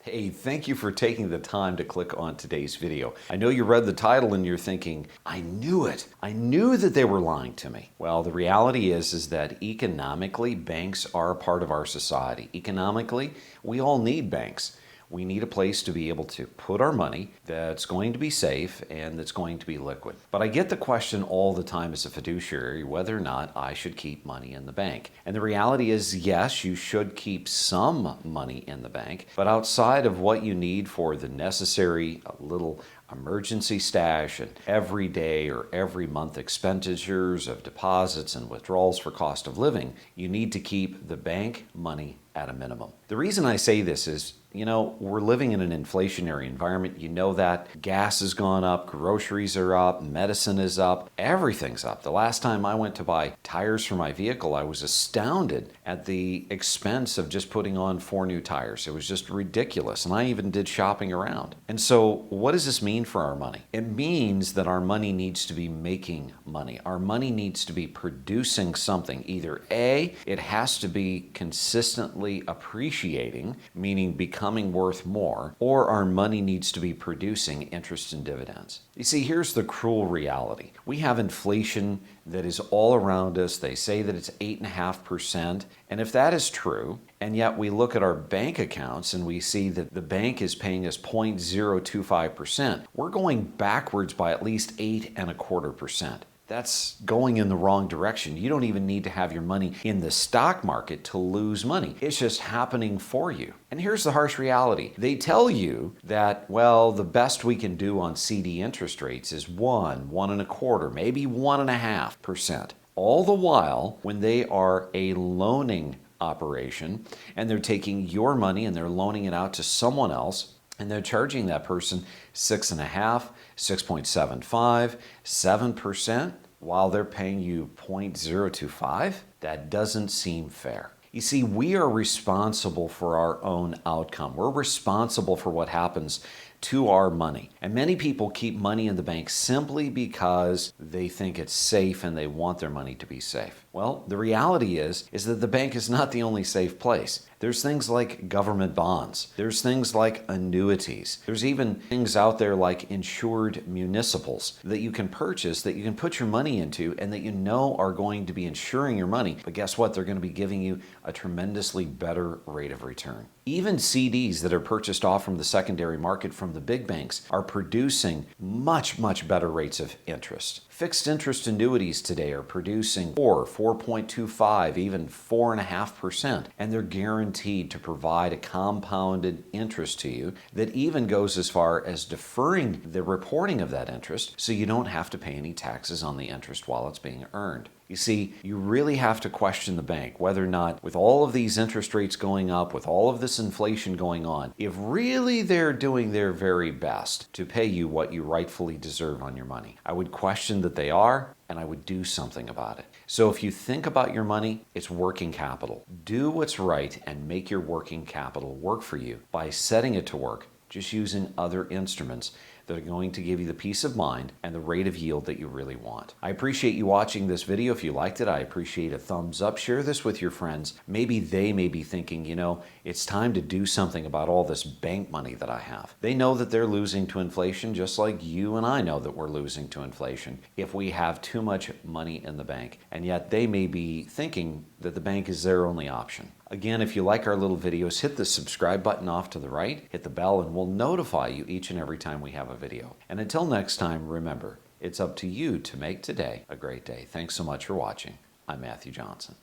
Hey, thank you for taking the time to click on today's video. I know you read the title and you're thinking, I knew it. I knew that they were lying to me. Well, the reality is that economically, banks are a part of our society. Economically, we all need banks. We need a place to be able to put our money that's going to be safe and that's going to be liquid. But I get the question all the time as a fiduciary whether or not I should keep money in the bank. And the reality is, yes, you should keep some money in the bank, but outside of what you need for the necessary little emergency stash and every day or every month expenditures of deposits and withdrawals for cost of living, you need to keep the bank money at a minimum. The reason I say this is, we're living in an inflationary environment. You know that gas has gone up, groceries are up, medicine is up, everything's up. The last time I went to buy tires for my vehicle, I was astounded at the expense of just putting on 4 new tires. It was just ridiculous. And I even did shopping around. And so what does this mean for our money? It means that our money needs to be making money. Our money needs to be producing something. Either A, it has to be consistently appreciating, meaning becoming worth more, or our money needs to be producing interest and dividends. You see, here's the cruel reality. We have inflation that is all around us. They say that it's 8.5%. And if that is true, and yet we look at our bank accounts and we see that the bank is paying us 0.025%, we're going backwards by at least 8.25%. That's going in the wrong direction. You don't even need to have your money in the stock market to lose money. It's just happening for you. And here's the harsh reality. They tell you that, well, the best we can do on CD interest rates is 1.25%, maybe 1.5%. All the while, when they are a loaning operation and they're taking your money and they're loaning it out to someone else, and they're charging that person 6.5%, 6.75%, 7%, while they're paying you 0.025? That doesn't seem fair. You see, we are responsible for our own outcome. We're responsible for what happens to our money. And many people keep money in the bank simply because they think it's safe and they want their money to be safe. Well, the reality is that the bank is not the only safe place. There's things like government bonds. There's things like annuities. There's even things out there like insured municipals that you can purchase, that you can put your money into, and that you know are going to be insuring your money. But guess what? They're going to be giving you a tremendously better rate of return. Even CDs that are purchased off from the secondary market from the big banks are producing much, much better rates of interest. Fixed interest annuities today are producing 4.25, even 4.5%, and they're guaranteed to provide a compounded interest to you that even goes as far as deferring the reporting of that interest so you don't have to pay any taxes on the interest while it's being earned. You see, you really have to question the bank whether or not, with all of these interest rates going up, with all of this inflation going on, if really they're doing their very best to pay you what you rightfully deserve on your money. I would question that they are, and I would do something about it. So if you think about your money, it's working capital. Do what's right and make your working capital work for you by setting it to work, just using other instruments that are going to give you the peace of mind and the rate of yield that you really want. I appreciate you watching this video. If you liked it, I appreciate a thumbs up. Share this with your friends. Maybe they may be thinking, it's time to do something about all this bank money that I have. They know that they're losing to inflation, just like you and I know that we're losing to inflation if we have too much money in the bank. And yet they may be thinking that the bank is their only option. Again, if you like our little videos, hit the subscribe button off to the right, hit the bell, and we'll notify you each and every time we have a video. And until next time, remember, it's up to you to make today a great day. Thanks so much for watching. I'm Matthew Johnson.